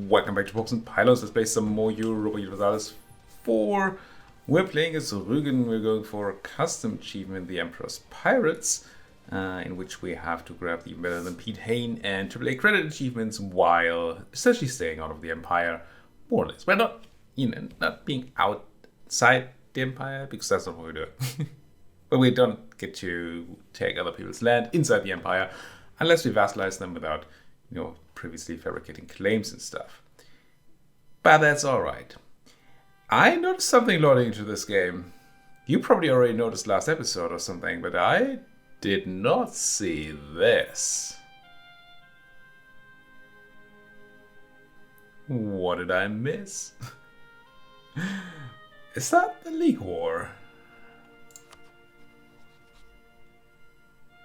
Welcome back to Books and Pylons. Let's play some more Europa Universalis IV. We're playing as Rügen. We're going for a custom achievement, the Emperor's Pirates, in which we have to grab the better than Piet Heyn and AAA Credit achievements while essentially staying out of the Empire, more or less. We're not, not being outside the Empire, because that's not what we're doing. But we don't get to take other people's land inside the Empire unless we vassalize them without, previously fabricating claims and stuff. But that's alright. I noticed something loading into this game. You probably already noticed last episode or something, but I did not see this. What did I miss? Is that the League War?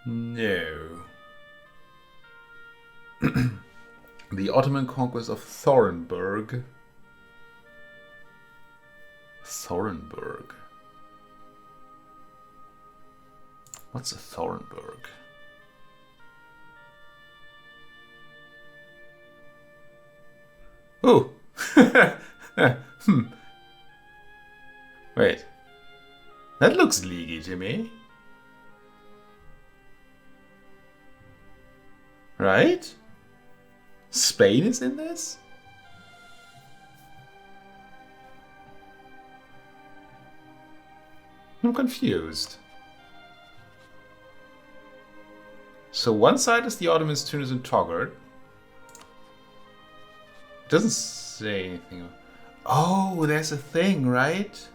No. The Ottoman conquest of Thorenburg. Thorenburg. What's a Thorenburg? Oh! Wait. That looks leaky to me. Right? Spain is in this? I'm confused. So one side is the Ottomans, Tunis, and Toggart. It doesn't say anything. Oh, there's a thing, right?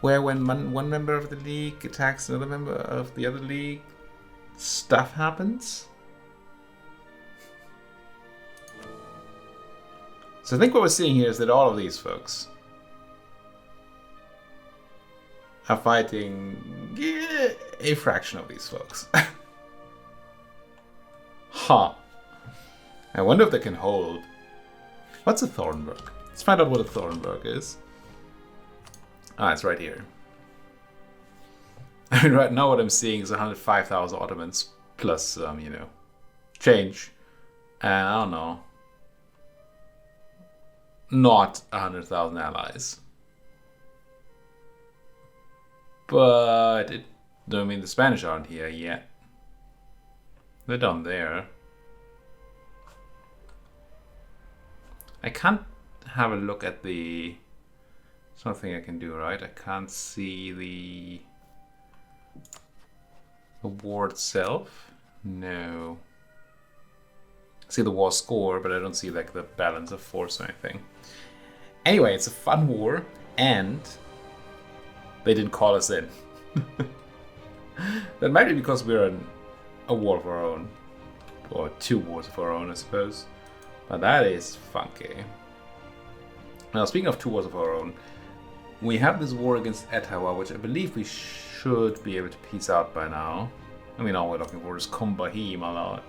Where when one member of the league attacks another member of the other league, stuff happens? So I think what we're seeing here is that all of these folks are fighting a fraction of these folks. Huh. I wonder if they can hold. What's a Thorenburg? Let's find out what a Thorenburg is. Ah, it's right here. I mean, right now what I'm seeing is 105,000 Ottomans plus, change. And I don't know. Not 100,000 allies. But the Spanish aren't here yet. They're down there. I can't have a look at the... Something I can do, right? I can't see the war itself. No. I see the war score, but I don't see like the balance of force or anything. Anyway, it's a fun war, and they didn't call us in. That might be because we're in a war of our own. Or two wars of our own, I suppose. But that is funky. Now, speaking of two wars of our own, we have this war against Etawah, which I believe we should be able to piece out by now. I mean, all we're looking for is Kumbahim a lot.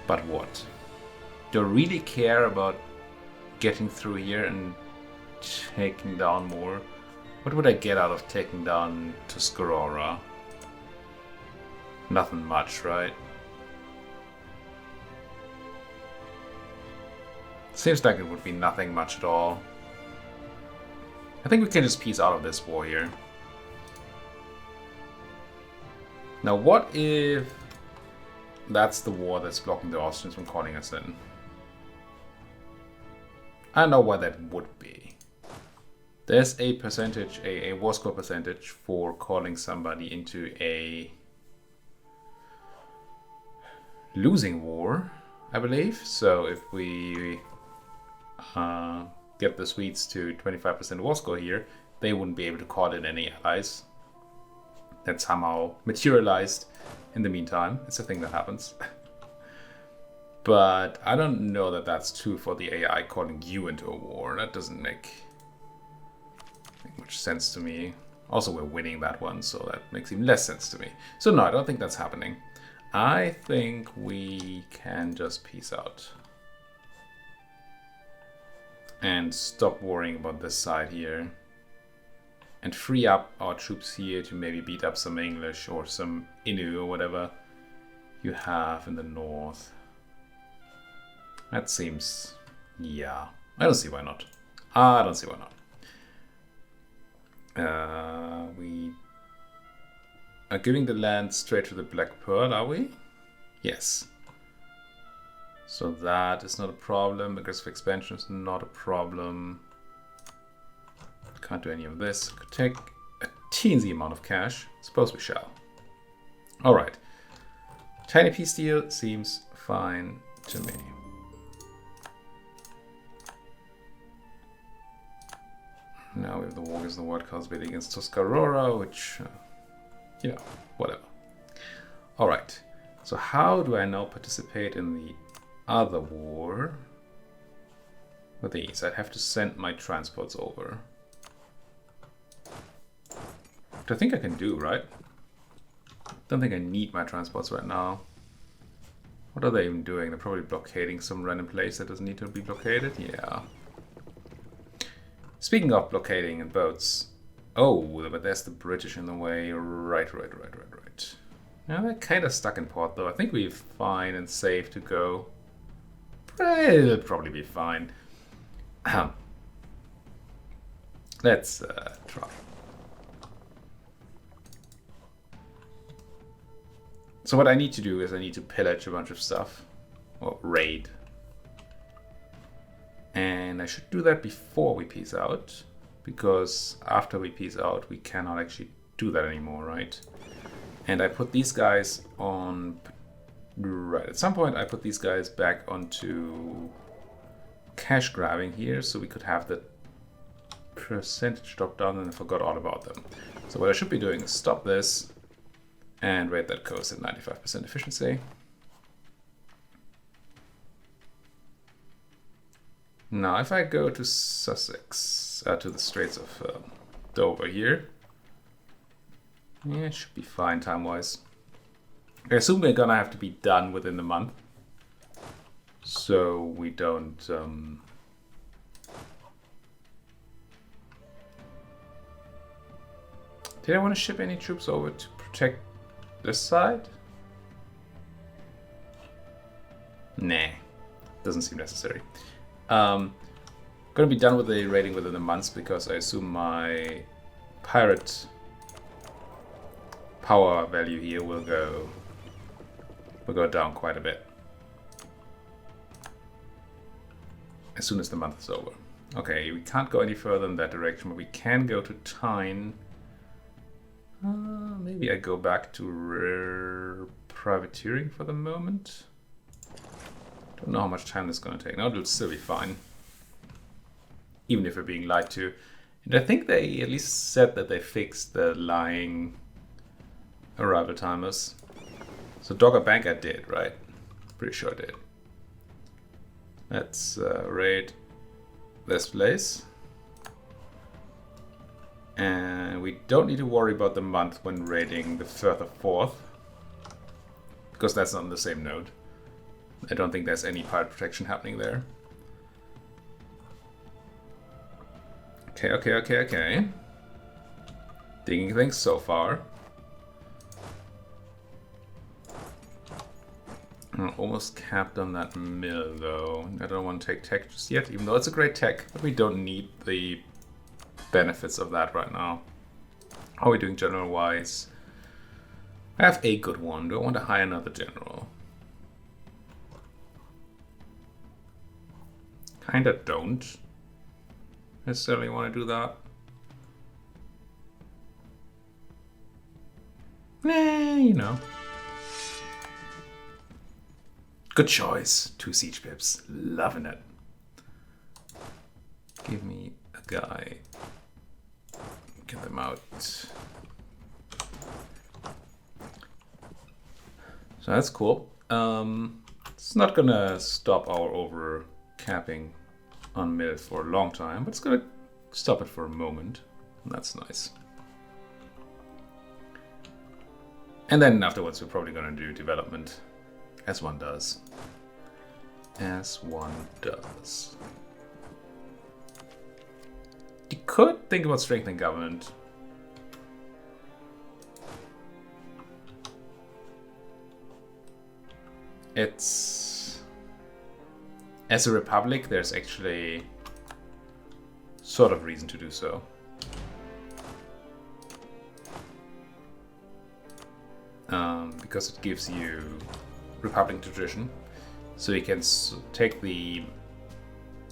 But what? Do I really care about getting through here and taking down more? What would I get out of taking down Tuscarora? Nothing much, right? Seems like it would be nothing much at all. I think we can just piece out of this war here. Now, what if that's the war that's blocking the Austrians from calling us in? I know what that would be. There's a percentage, a war score percentage for calling somebody into a losing war, I believe. So if we get the Swedes to 25% war score here, they wouldn't be able to call in any allies. That somehow materialized in the meantime. It's a thing that happens. But I don't know that that's true for the AI calling you into a war. That doesn't make much sense to me. Also, we're winning that one, so that makes even less sense to me. So no, I don't think that's happening. I think we can just peace out. And stop worrying about this side here. and free up our troops here to maybe beat up some English or some Innu or whatever you have in the north. That seems, yeah, I don't see why not. I don't see why not. We are giving the land straight to the Black Pearl, are we? Yes. So that is not a problem. Aggressive expansion is not a problem. Can't do any of this. Could take a teensy amount of cash. Suppose we shall. Alright. Tiny peace deal seems fine to me. Now we have the war against the World Cosby against Tuscarora, which, you know, whatever. Alright. So how do I now participate in the other war? With these, I'd have to send my transports over. Which I think I can do, right? Don't think I need my transports right now. What are they even doing? They're probably blockading some random place that doesn't need to be blockaded. Yeah. Speaking of blockading and boats. Oh, but there's the British in the way. Right. Now they're kind of stuck in port though. I think we're fine and safe to go. It'll probably be fine. Let's try. So what I need to do is I need to pillage a bunch of stuff. Or raid. And I should do that before we peace out. Because after we peace out, we cannot actually do that anymore, right? And I put these guys on... Right, at some point I put these guys back onto cash grabbing here. So we could have the percentage drop down, and I forgot all about them. So what I should be doing is stop this. And rate that coast at 95% efficiency. Now, if I go to Sussex, to the Straits of Dover here, yeah, it should be fine time-wise. I assume we're gonna have to be done within the month, so we don't. Did I want to ship any troops over to protect this side? Nah, doesn't seem necessary. Gonna be done with the raiding within the months because I assume my pirate power value here will go down quite a bit as soon as the month is over. Okay, we can't go any further in that direction, but we can go to Tyne. Maybe I go back to privateering for the moment. Don't know how much time this is going to take. No, it'll still be fine. Even if we're being lied to. And I think they at least said that they fixed the lying arrival timers. So Dogger Bank I did, right? Pretty sure I did. Let's raid this place. And we don't need to worry about the month when raiding the further 4th. Because that's not on the same node. I don't think there's any pirate protection happening there. Okay. Digging things so far. I'm almost capped on that mill though. I don't want to take tech just yet, even though it's a great tech. But we don't need the benefits of that right now. How are we doing general wise? I have a good one. Do I want to hire another general? Kinda don't necessarily want to do that. Nah, you know. Good choice. 2 siege pips. Loving it. Give me a guy. Get them out. So that's cool. It's not gonna stop our over capping on mill for a long time, but it's gonna stop it for a moment. That's nice. And then afterwards we're probably gonna do development, as one does. As one does. You could think about strengthening government, it's... As a republic, there's actually sort of reason to do so. Because it gives you republic tradition. So you can take the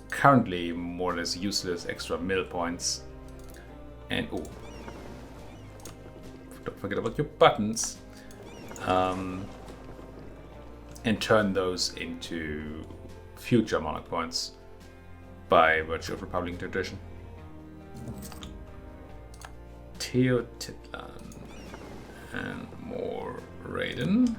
currently more or less useless extra mill points and... Oh, don't forget about your buttons. And turn those into future monarch points by virtue of republic tradition. Teotitlan and more Raiden.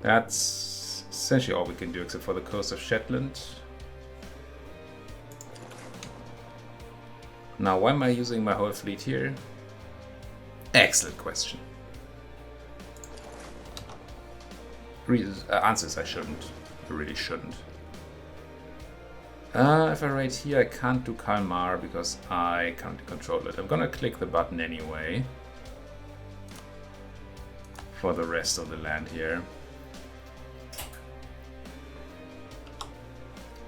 That's essentially all we can do except for the coast of Shetland. Now, why am I using my whole fleet here? Excellent question. Answers I shouldn't. I really shouldn't. If I raid here, I can't do Kalmar because I can't control it. I'm gonna click the button anyway. For the rest of the land here.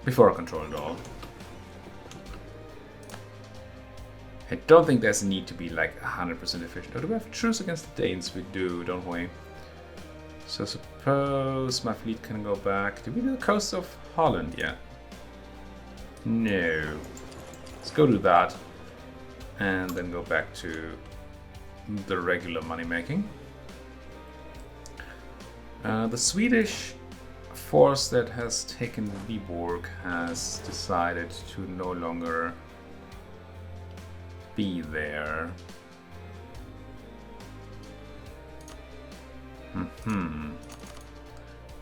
Before I control it all. I don't think there's a need to be like 100% efficient. Or do we have truce against the Danes? We do, don't we? So suppose my fleet can go back. Did we do the coast of Holland yet? No. Let's go do that. And then go back to the regular money making. The Swedish force that has taken Viborg has decided to no longer be there. What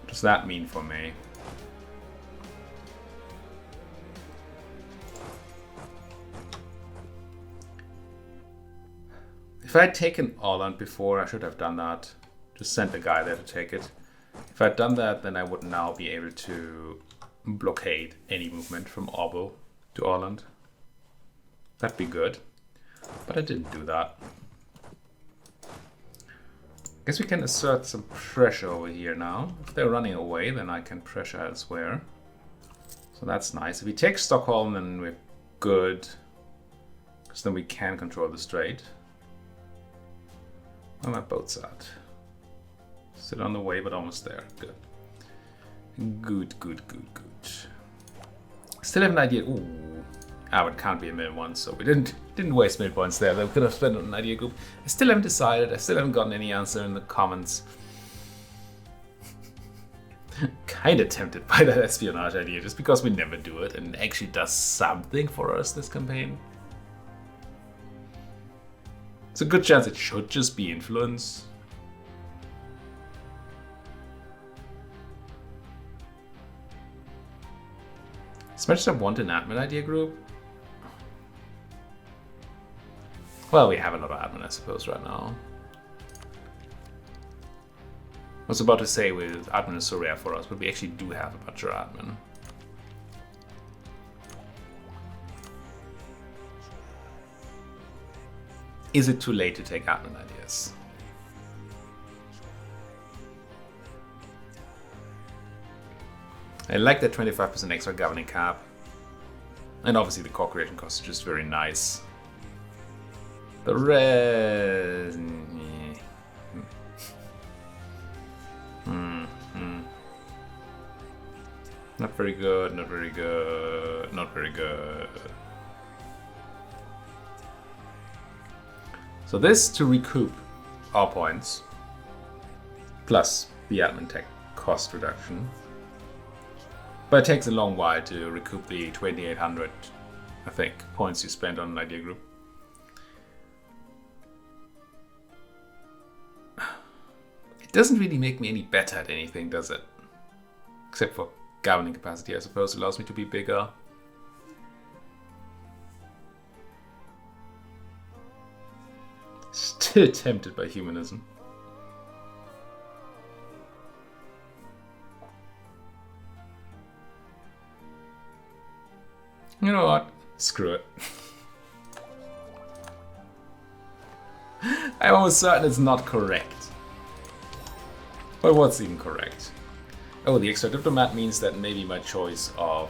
does that mean for me? If I had taken Åland before, I should have done that. Just sent a guy there to take it. If I'd done that, then I would now be able to blockade any movement from Åbo to Åland. That'd be good. But I didn't do that. Guess we can assert some pressure over here now. If they're running away, then I can pressure elsewhere. So that's nice. If we take Stockholm, then we're good. Because then we can control the strait. Where are my boats at? Still on the way, but almost there. Good. Good, good, good, good. Still have an idea. Ooh. Ah, but it can't be a mill one, so we didn't waste mill points there. They could have spent on an idea group. I still haven't decided. I still haven't gotten any answer in the comments. Kinda tempted by that espionage idea, just because we never do it and it actually does something for us this campaign. It's a good chance it should just be influence. As much as I want an admin idea group. Well, we have a lot of admin, I suppose, right now. I was about to say with admin is so rare for us, but we actually do have a bunch of admin. Is it too late to take admin ideas? I like that 25% extra governing cap. And obviously the core creation cost is just very nice. The rest... Not very good, not very good, not very good. So this to recoup our points, plus the admin tech cost reduction. But it takes a long while to recoup the 2,800, I think, points you spent on an idea group. It doesn't really make me any better at anything, does it? Except for governing capacity, I suppose, allows me to be bigger. Still tempted by humanism. You know what? Screw it. I'm almost certain it's not correct. But what's even correct? Oh, the extra diplomat means that maybe my choice of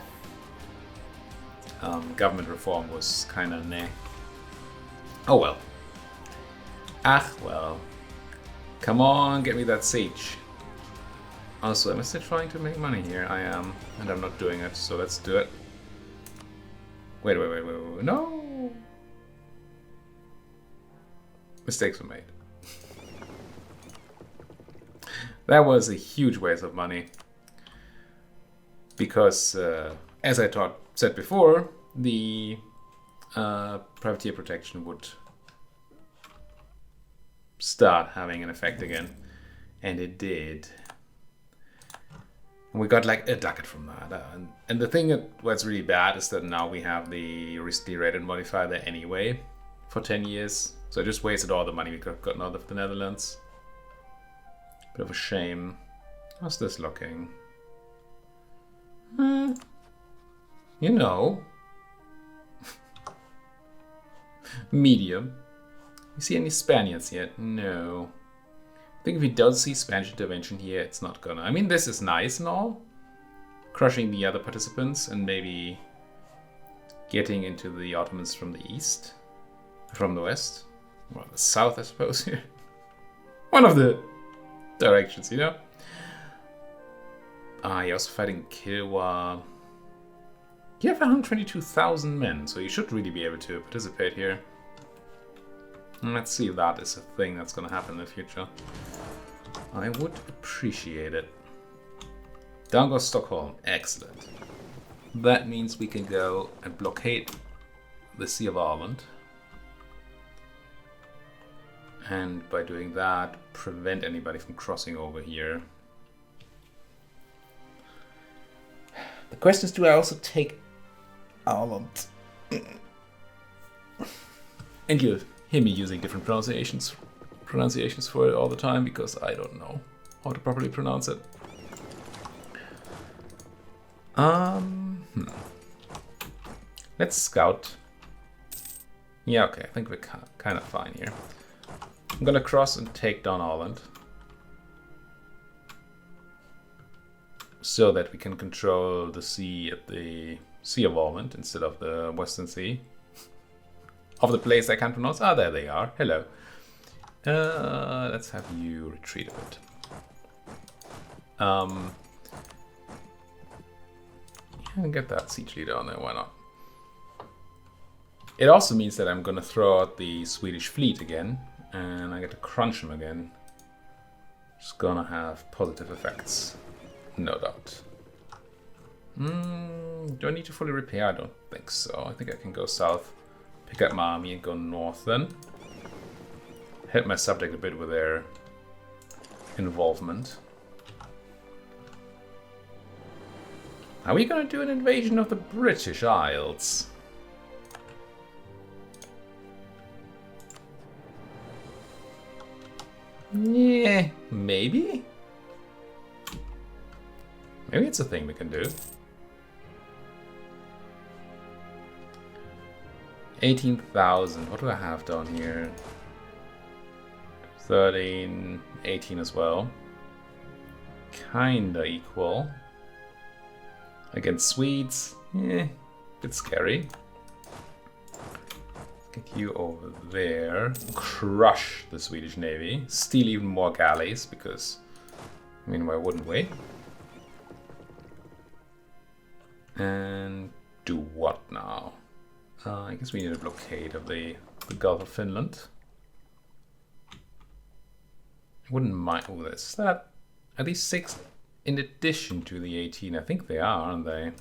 government reform was kind of meh. Oh well. Ah well. Come on, get me that siege. Also, am I still trying to make money here? I am, and I'm not doing it, so let's do it. Wait, no! Mistakes were made. That was a huge waste of money. Because, as I said before, the privateer protection would start having an effect again. And it did. And we got like a ducat from that. And the thing what's really bad is that now we have the recently rated modifier there anyway for 10 years. So I just wasted all the money we could have gotten out of the Netherlands. Bit of a shame. How's this looking? You know. Medium. You see any Spaniards yet? No. I think if we don't see Spanish intervention here, it's not gonna. I mean, this is nice and all. Crushing the other participants and maybe getting into the Ottomans from the east. From the west. Well, the south, I suppose, here. One of the directions, you know? You're also fighting Kilwa. You have 122,000 men, so you should really be able to participate here. And let's see if that is a thing that's gonna happen in the future. I would appreciate it. Down goes Stockholm. Excellent. That means we can go and blockade the Sea of Ireland. And by doing that, prevent anybody from crossing over here. The question is, do I also take Ireland? And you hear me using different pronunciations for it all the time because I don't know how to properly pronounce it. Let's scout. Yeah, okay, I think we're kind of fine here. I'm gonna cross and take down Ireland so that we can control the sea at the Sea of Ireland instead of the Western Sea. Of the place I can't pronounce. Ah, there they are. Hello. Let's have you retreat a bit. Yeah, get that siege leader on there. Why not? It also means that I'm gonna throw out the Swedish fleet again, and I get to crunch them again. It's gonna have positive effects, no doubt. Do I need to fully repair? I don't think so. I think I can go south. Pick up my army and go north then. Help my subject a bit with their involvement. Are we gonna do an invasion of the British Isles? Yeah, maybe? Maybe it's a thing we can do. 18,000. What do I have down here? 13, 18 as well. Kinda equal. Against Swedes. Bit scary. Get you over there. Crush the Swedish Navy. Steal even more galleys because, I mean, why wouldn't we? And do what now? I guess we need a blockade of the Gulf of Finland. I wouldn't mind. Oh, is that? Are these 6 in addition to the 18? I think they are, aren't they?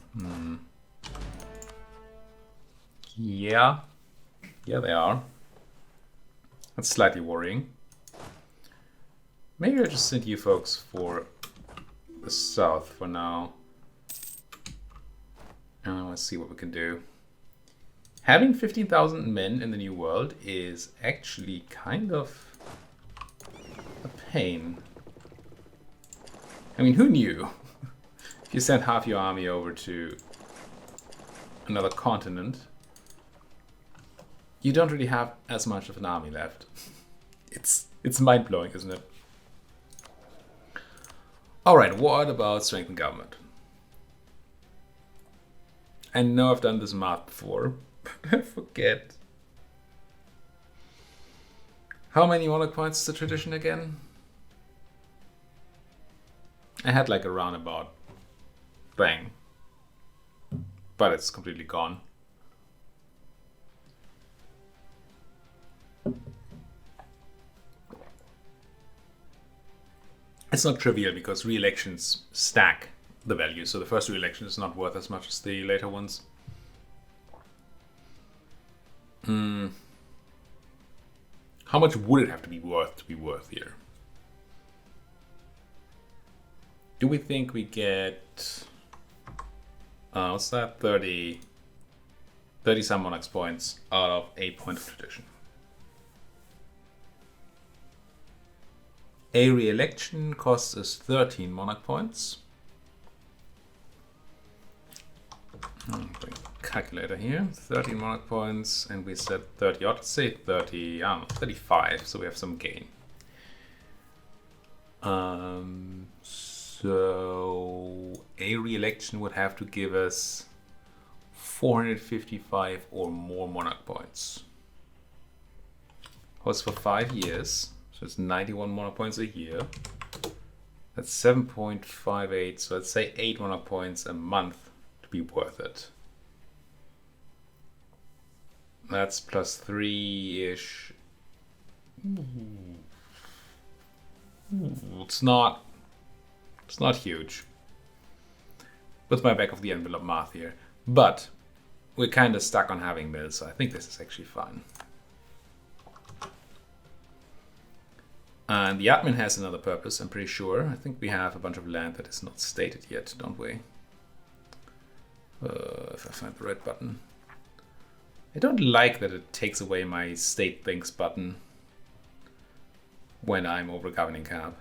Yeah. Yeah, they are. That's slightly worrying. Maybe I'll just send you folks for the south for now. And let's see what we can do. Having 15,000 men in the New World is actually kind of a pain. I mean, who knew? If you send half your army over to another continent, you don't really have as much of an army left. It's mind-blowing, isn't it? Alright, what about strengthen government? I know I've done this math before, but I forget. How many monarch points is the tradition again? I had like a roundabout thing, but it's completely gone. It's not trivial because re-elections stack the value, so the first re-election is not worth as much as the later ones. How much would it have to be worth here? Do we think we get what's that, 30 some monarchs points out of a point of tradition? A re-election costs us 13 monarch points. Bring calculator here. 13 monarch points, and we said 30 odd. Say 30, 35. So we have some gain. So a re-election would have to give us 455 or more monarch points. Holds for 5 years. So it's 91 monarch points a year. That's 7.58. So let's say 8 monarch points a month to be worth it. That's plus 3-ish. It's not huge. With my back of the envelope math here. But we're kind of stuck on having mills, so I think this is actually fine. And the admin has another purpose, I'm pretty sure. I think we have a bunch of land that is not stated yet, don't we? If I find the red button. I don't like that it takes away my state things button when I'm over governing cap.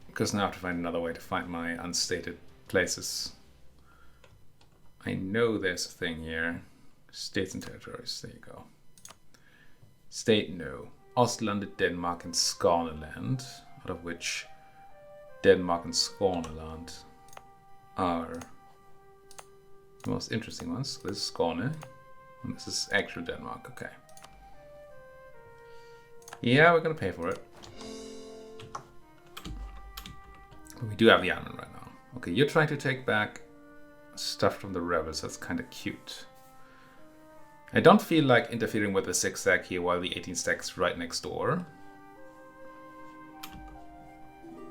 Because now I have to find another way to find my unstated places. I know there's a thing here. States and territories, there you go. State, no. Ostlandet, Denmark, and Skåneland, out of which Denmark and Skåneland are the most interesting ones. This is Skåne, and this is actual Denmark, okay. Yeah, we're gonna pay for it. But we do have the admin right now. Okay, you're trying to take back stuff from the rebels, that's kind of cute. I don't feel like interfering with the 6 stack here while the 18 stack's right next door.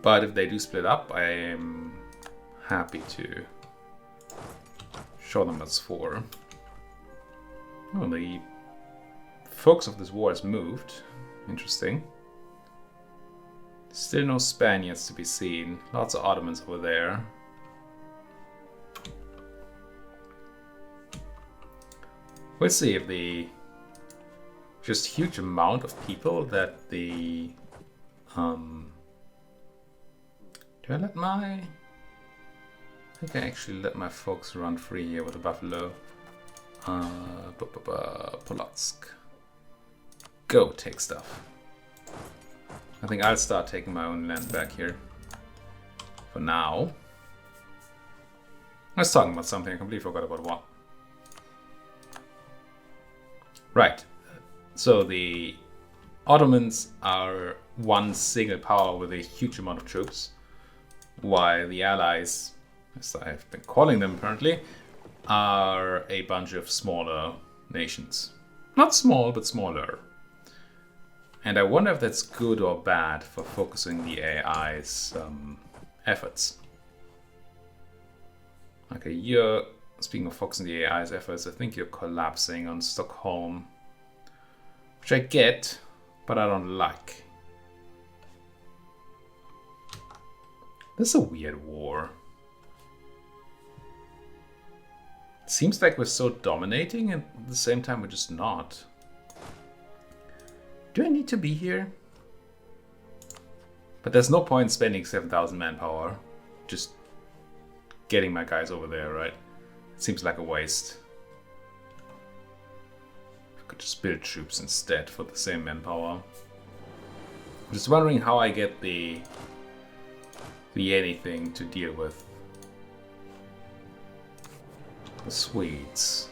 But if they do split up, I am happy to show them that's 4. Oh, the focus of this war has moved. Interesting. Still no Spaniards to be seen. Lots of Ottomans over there. We'll see if the just huge amount of people that the do I let my I think I actually let my folks run free here with the buffalo. Polotsk. Go take stuff. I think I'll start taking my own land back here. For now. I was talking about something, I completely forgot about what. Right, so the Ottomans are one single power with a huge amount of troops, while the Allies, as I've been calling them apparently, are a bunch of smaller nations. Not small, but smaller. And I wonder if that's good or bad for focusing the AI's efforts. Okay, you're... Speaking of focusing the AI's efforts, I think you're collapsing on Stockholm. Which I get, but I don't like. This is a weird war. It seems like we're so dominating, and at the same time we're just not. Do I need to be here? But there's no point spending 7,000 manpower. Just getting my guys over there, right? Seems like a waste. I could just build troops instead for the same manpower. I'm just wondering how I get the anything to deal with the Swedes.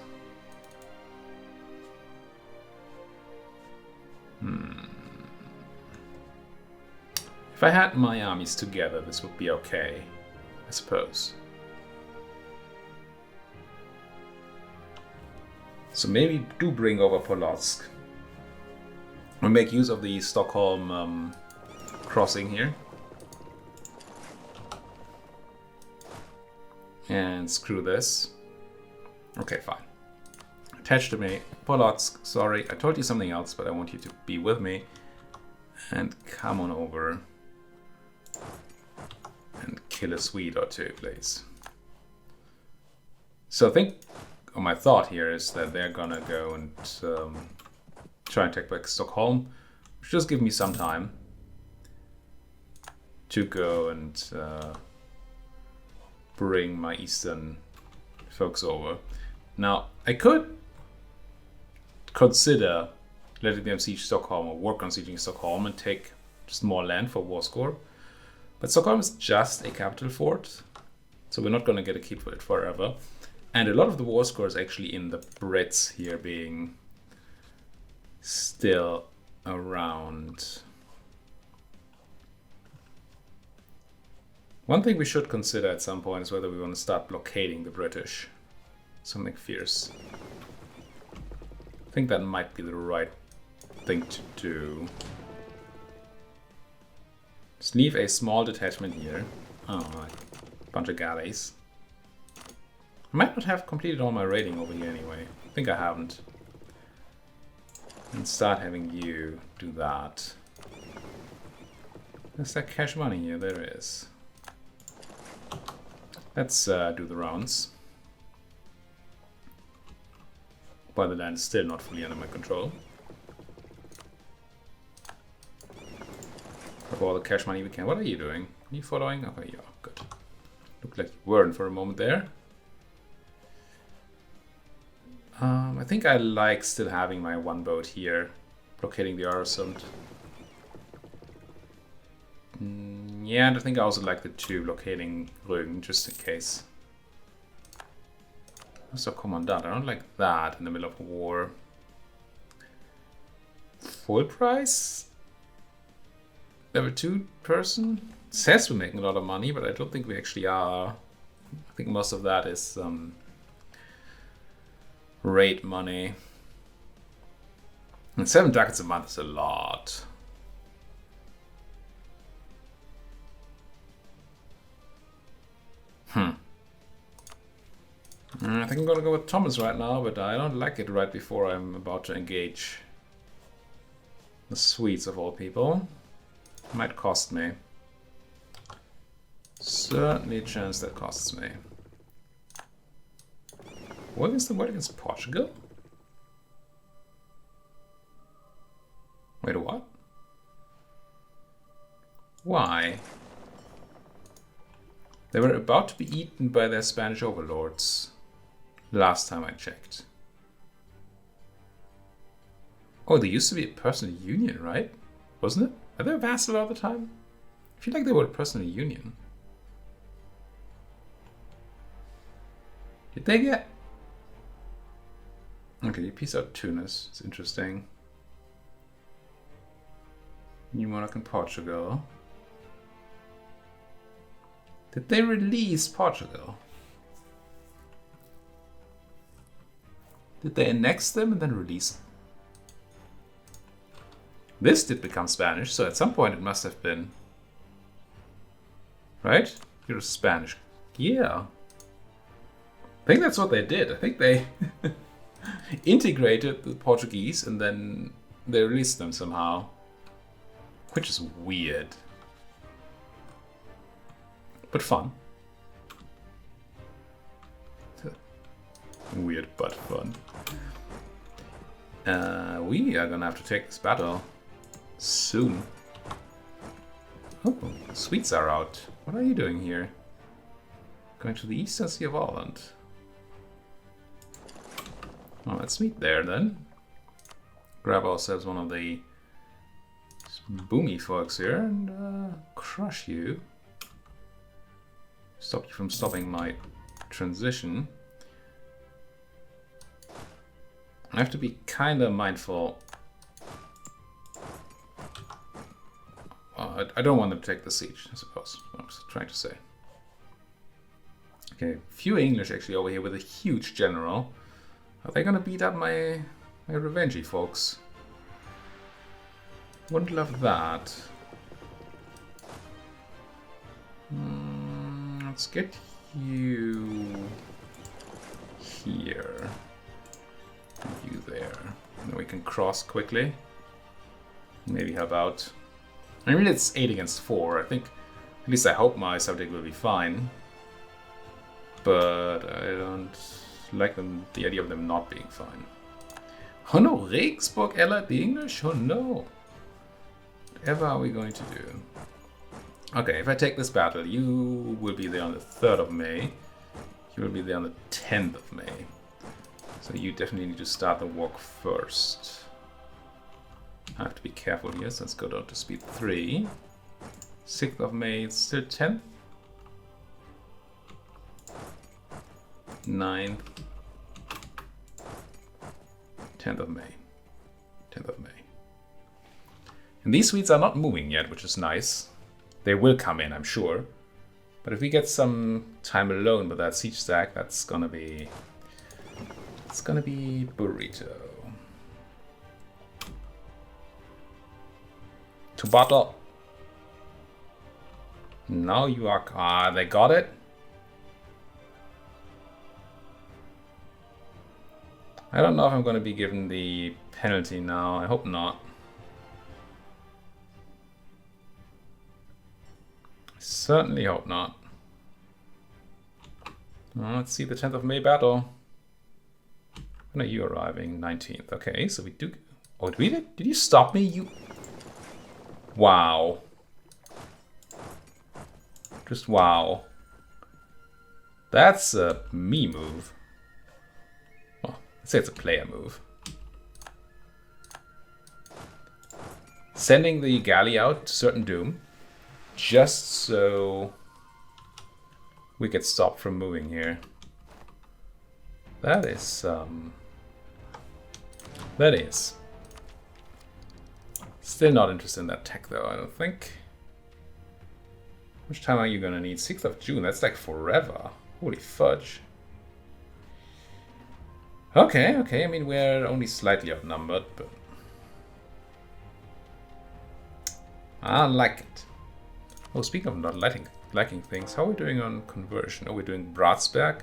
If I had my armies together, this would be okay, I suppose. So maybe do bring over Polotsk. We'll make use of the Stockholm crossing here. And screw this. Okay, fine. Attached to me. Polotsk, sorry, I told you something else, but I want you to be with me. And come on over. And kill a Swede or two, please. So I think, or my thought here is that they're gonna go and try and take back Stockholm, which just give me some time to go and bring my eastern folks over. Now, I could consider letting them siege Stockholm or work on sieging Stockholm and take just more land for war score. But Stockholm is just a capital fort, so we're not going to get a keep for it forever. And a lot of the war score is actually in the Brits here being still around. One thing we should consider at some point is whether we want to start blockading the British. Something fierce. I think that might be the right thing to do. Just leave a small detachment here. Oh, a bunch of galleys. I might not have completed all my raiding over here anyway. I think I haven't. And start having you do that. Is there cash money here? There is. Let's do the rounds. While the land is still not fully under my control. Grab all the cash money we can. What are you doing? Are you following? Okay, you are. Good. Looked like you weren't for a moment there. I think I like still having my one boat here, blockading the Öresund. Yeah, and I think I also like the two blockading Rügen, just in case. Also commandant, I don't like that in the middle of a war. Full price? Level 2 person? It says we're making a lot of money, but I don't think we actually are. I think most of that is raid money. And 7 ducats a month is a lot. I think I'm gonna go with Thomas right now, but I don't like it right before I'm about to engage the Swedes of all people. Might cost me. Certainly a chance that costs me. What is the word against Portugal? Wait, what? Why? They were about to be eaten by their Spanish overlords. Last time I checked. Oh, they used to be a personal union, right? Wasn't it? Are they a vassal all the time? I feel like they were a personal union. Did they get... Okay, you piece out Tunis. It's interesting. New monarch in Portugal. Did they release Portugal? Did they annex them and then release them? This did become Spanish, so at some point it must have been. Right? You're Spanish. Yeah. I think that's what they did. I think they integrated the Portuguese and then they released them somehow. Which is weird. But fun. Weird but fun. We are gonna have to take this battle soon. Oh, the Swedes are out. What are you doing here? Going to the Eastern Sea of Ireland. Well, let's meet there then. Grab ourselves one of the boomy folks here and crush you. Stop you from stopping my transition. I have to be kind of mindful. I don't want them to take the siege, I suppose. What I was trying to say. Okay, few English actually over here with a huge general. Are they gonna beat up my revengey folks? Wouldn't love that. Let's get you here. You there. And then we can cross quickly. Maybe help out. I mean, it's 8 against 4. I think, at least I hope my subject will be fine. But I don't like the idea of them not being fine. Oh no, Regensburg allied the English? Oh no. Whatever are we going to do? Okay, if I take this battle, you will be there on the 3rd of May. You will be there on the 10th of May. So you definitely need to start the walk first. I have to be careful here, so let's go down to speed 3. 6th of May, it's still 10th. 9th. 10th of May. 10th of May. And these Swedes are not moving yet, which is nice. They will come in, I'm sure. But if we get some time alone with that siege stack, that's gonna be... It's gonna be burrito. To battle. Now you are... Ah, they got it? I don't know if I'm gonna be given the penalty now. I hope not. I certainly hope not. Well, let's see the 10th of May battle. When are you arriving? 19th. Okay, so we do... Oh, did you stop me? You... Wow. Just wow. That's a me move. Well, let's say it's a player move. Sending the galley out to certain doom. Just so we get stopped from moving here. That is, that is. Still not interested in that tech though, I don't think. How much time are you gonna need? 6th of June, that's like forever. Holy fudge. Okay, okay, I mean we're only slightly outnumbered, but... I like it. Oh, speaking of not liking things, how are we doing on conversion? Oh, we're doing Bratsberg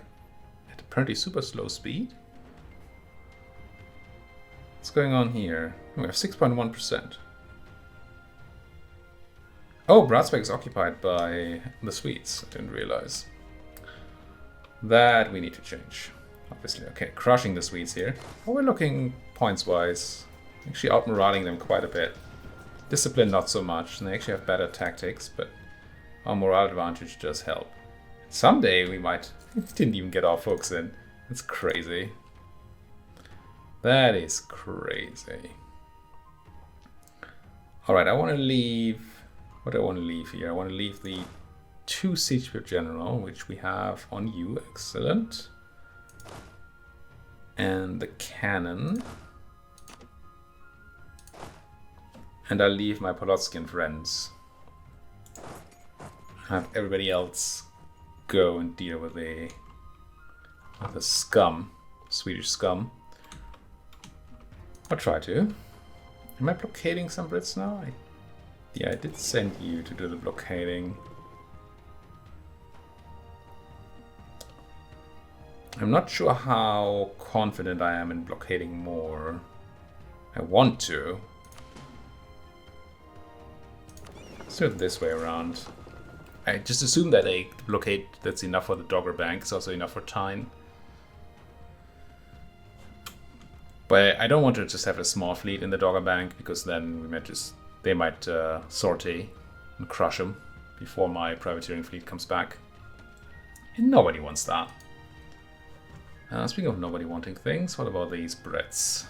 at apparently super slow speed. What's going on here? Oh, we have 6.1%. Oh, Bratsberg is occupied by the Swedes. I didn't realize. That we need to change, obviously. Okay, crushing the Swedes here. Oh, we're looking points-wise. Actually out-moraling them quite a bit. Discipline not so much, and they actually have better tactics, but our morale advantage does help. Someday we might... didn't even get our folks in. That's crazy. That is crazy. Alright, I want to leave... What do I want to leave here? I want to leave the 2 siege per general, which we have on you. Excellent. And the cannon. And I'll leave my Polotskian friends. Have everybody else go and deal with the scum, Swedish scum. I'll try to. Am I blockading some Brits now? Yeah, I did send you to do the blockading. I'm not sure how confident I am in blockading more. I want to. Let's do it this way around. I just assume that a blockade that's enough for the Dogger Bank is also enough for Tyne. But I don't want to just have a small fleet in the Dogger Bank, because then we might just... They might sortie and crush them before my privateering fleet comes back. And nobody wants that. Speaking of nobody wanting things, what about these Brits?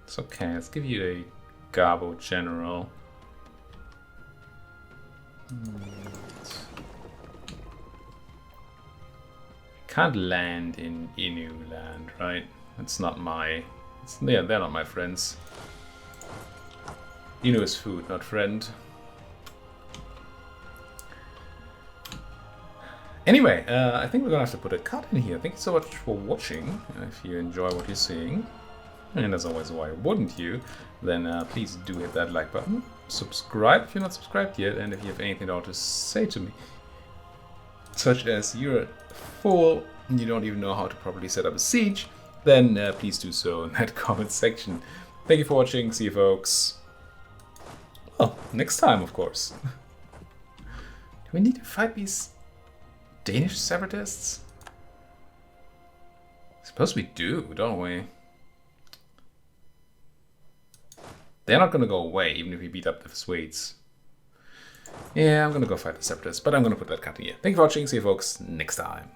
It's okay, let's give you a Gabo general. Can't land in Inu land, right? It's not my... they're not my friends. Inu is food, not friend. Anyway, I think we're gonna have to put a cut in here. Thank you so much for watching. If you enjoy what you're seeing, and as always, why wouldn't you? Then please do hit that like button. Subscribe if you're not subscribed yet, and if you have anything at all to say to me, such as you're a fool and you don't even know how to properly set up a siege, then please do so in that comment section. Thank you for watching. See you, folks. Well, next time, of course. Do we need to fight these Danish separatists? I suppose we do, don't we? They're not gonna go away, even if we beat up the Swedes. Yeah, I'm gonna go fight the separatists, but I'm gonna put that cut in here. Thank you for watching. See you, folks, next time.